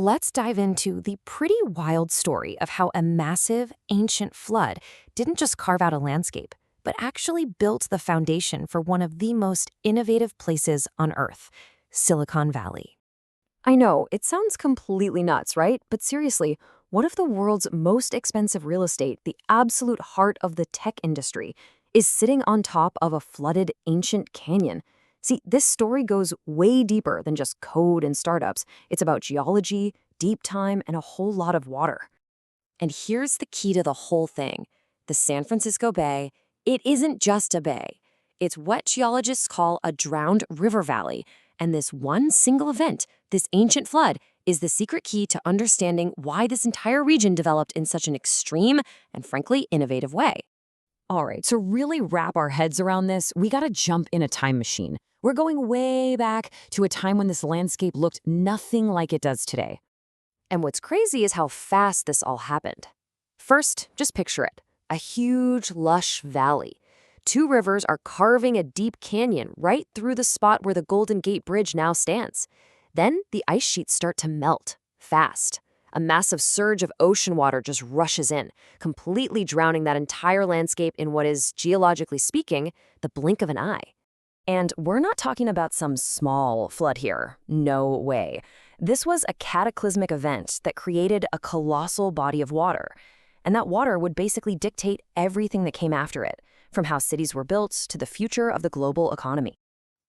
Let's dive into the pretty wild story of how a massive, ancient flood didn't just carve out a landscape, but actually built the foundation for one of the most innovative places on Earth, Silicon Valley. I know, it sounds completely nuts, right? But seriously, what if the world's most expensive real estate, the absolute heart of the tech industry, is sitting on top of a flooded ancient canyon? See, this story goes way deeper than just code and startups. It's about geology, deep time, and a whole lot of water. And here's the key to the whole thing. The San Francisco Bay, it isn't just a bay. It's what geologists call a drowned river valley. And this one single event, this ancient flood, is the secret key to understanding why this entire region developed in such an extreme and frankly innovative way. All right, to really wrap our heads around this, we gotta jump in a time machine. We're going way back to a time when this landscape looked nothing like it does today. And what's crazy is how fast this all happened. First, just picture it, a huge, lush valley. Two rivers are carving a deep canyon right through the spot where the Golden Gate Bridge now stands. Then the ice sheets start to melt, fast. A massive surge of ocean water just rushes in, completely drowning that entire landscape in what is, geologically speaking, the blink of an eye. And we're not talking about some small flood here. No way. This was a cataclysmic event that created a colossal body of water. And that water would basically dictate everything that came after it, from how cities were built to the future of the global economy.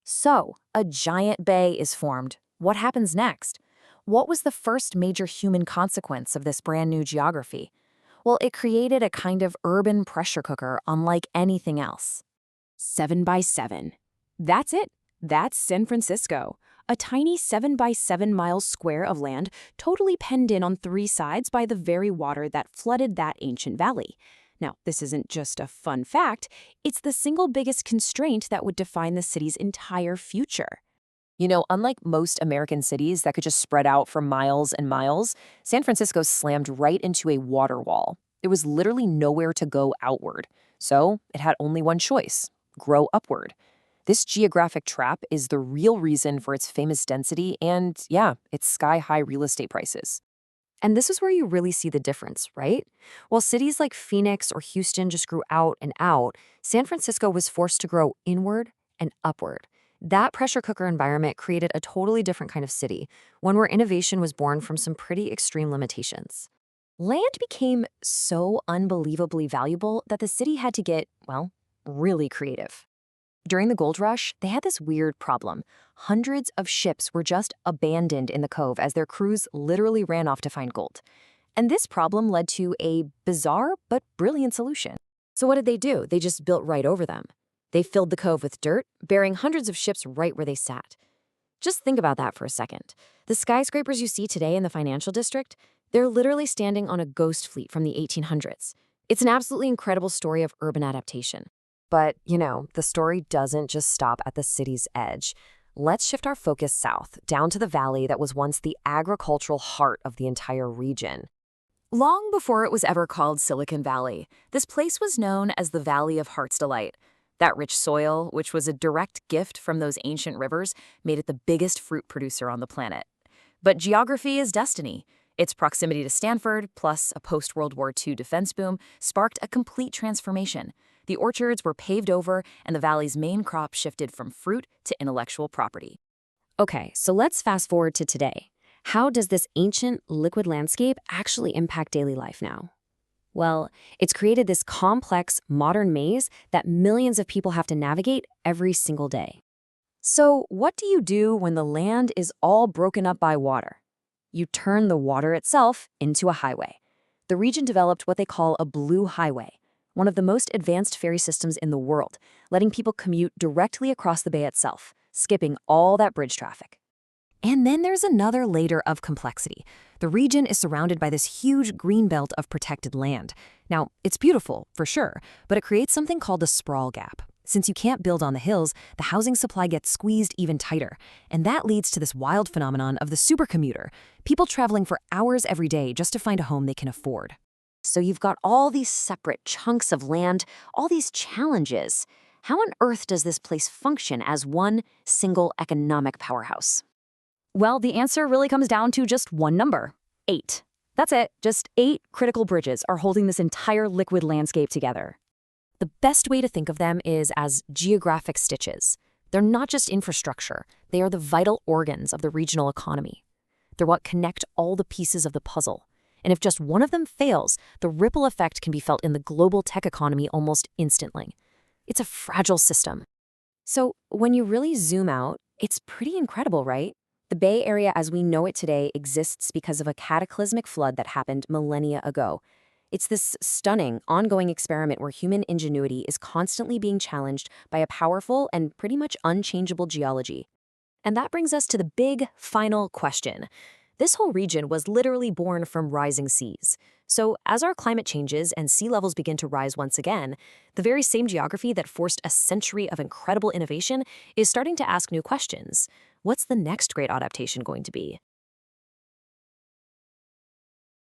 So, a giant bay is formed. What happens next? What was the first major human consequence of this brand new geography? Well, it created a kind of urban pressure cooker unlike anything else. 7 by 7. That's it. That's San Francisco. A tiny 7 by 7 miles square of land totally penned in on three sides by the very water that flooded that ancient valley. Now, this isn't just a fun fact, it's the single biggest constraint that would define the city's entire future. You know, unlike most American cities that could just spread out for miles and miles, San Francisco slammed right into a water wall. There was literally nowhere to go outward. So it had only one choice: grow upward. This geographic trap is the real reason for its famous density and, yeah, its sky-high real estate prices. And this is where you really see the difference, right? While cities like Phoenix or Houston just grew out and out, San Francisco was forced to grow inward and upward. That pressure cooker environment created a totally different kind of city, one where innovation was born from some pretty extreme limitations. Land became so unbelievably valuable that the city had to get, well, really creative. During the gold rush, they had this weird problem. Hundreds of ships were just abandoned in the cove as their crews literally ran off to find gold. And this problem led to a bizarre but brilliant solution. So what did they do? They just built right over them. They filled the cove with dirt, burying hundreds of ships right where they sat. Just think about that for a second. The skyscrapers you see today in the financial district, they're literally standing on a ghost fleet from the 1800s. It's an absolutely incredible story of urban adaptation. But, you know, the story doesn't just stop at the city's edge. Let's shift our focus south, down to the valley that was once the agricultural heart of the entire region. Long before it was ever called Silicon Valley, this place was known as the Valley of Heart's Delight. That rich soil, which was a direct gift from those ancient rivers, made it the biggest fruit producer on the planet. But geography is destiny. Its proximity to Stanford, plus a post-World War II defense boom, sparked a complete transformation. The orchards were paved over, and the valley's main crop shifted from fruit to intellectual property. Okay, so let's fast forward to today. How does this ancient, liquid landscape actually impact daily life now? Well, it's created this complex, modern maze that millions of people have to navigate every single day. So, what do you do when the land is all broken up by water? You turn the water itself into a highway. The region developed what they call a blue highway, one of the most advanced ferry systems in the world, letting people commute directly across the bay itself, skipping all that bridge traffic. And then there's another layer of complexity. The region is surrounded by this huge green belt of protected land. Now, it's beautiful, for sure, but it creates something called a sprawl gap. Since you can't build on the hills, the housing supply gets squeezed even tighter. And that leads to this wild phenomenon of the supercommuter, people traveling for hours every day just to find a home they can afford. So you've got all these separate chunks of land, all these challenges. How on earth does this place function as one single economic powerhouse? Well, the answer really comes down to just one number: 8. That's it. Just 8 critical bridges are holding this entire liquid landscape together. The best way to think of them is as geographic stitches. They're not just infrastructure, they are the vital organs of the regional economy. They're what connect all the pieces of the puzzle. And if just one of them fails, the ripple effect can be felt in the global tech economy almost instantly. It's a fragile system. So when you really zoom out, it's pretty incredible, right? The Bay Area as we know it today exists because of a cataclysmic flood that happened millennia ago. It's this stunning, ongoing experiment where human ingenuity is constantly being challenged by a powerful and pretty much unchangeable geology. And that brings us to the big, final question. This whole region was literally born from rising seas. So as our climate changes and sea levels begin to rise once again, the very same geography that forced a century of incredible innovation is starting to ask new questions. What's the next great adaptation going to be?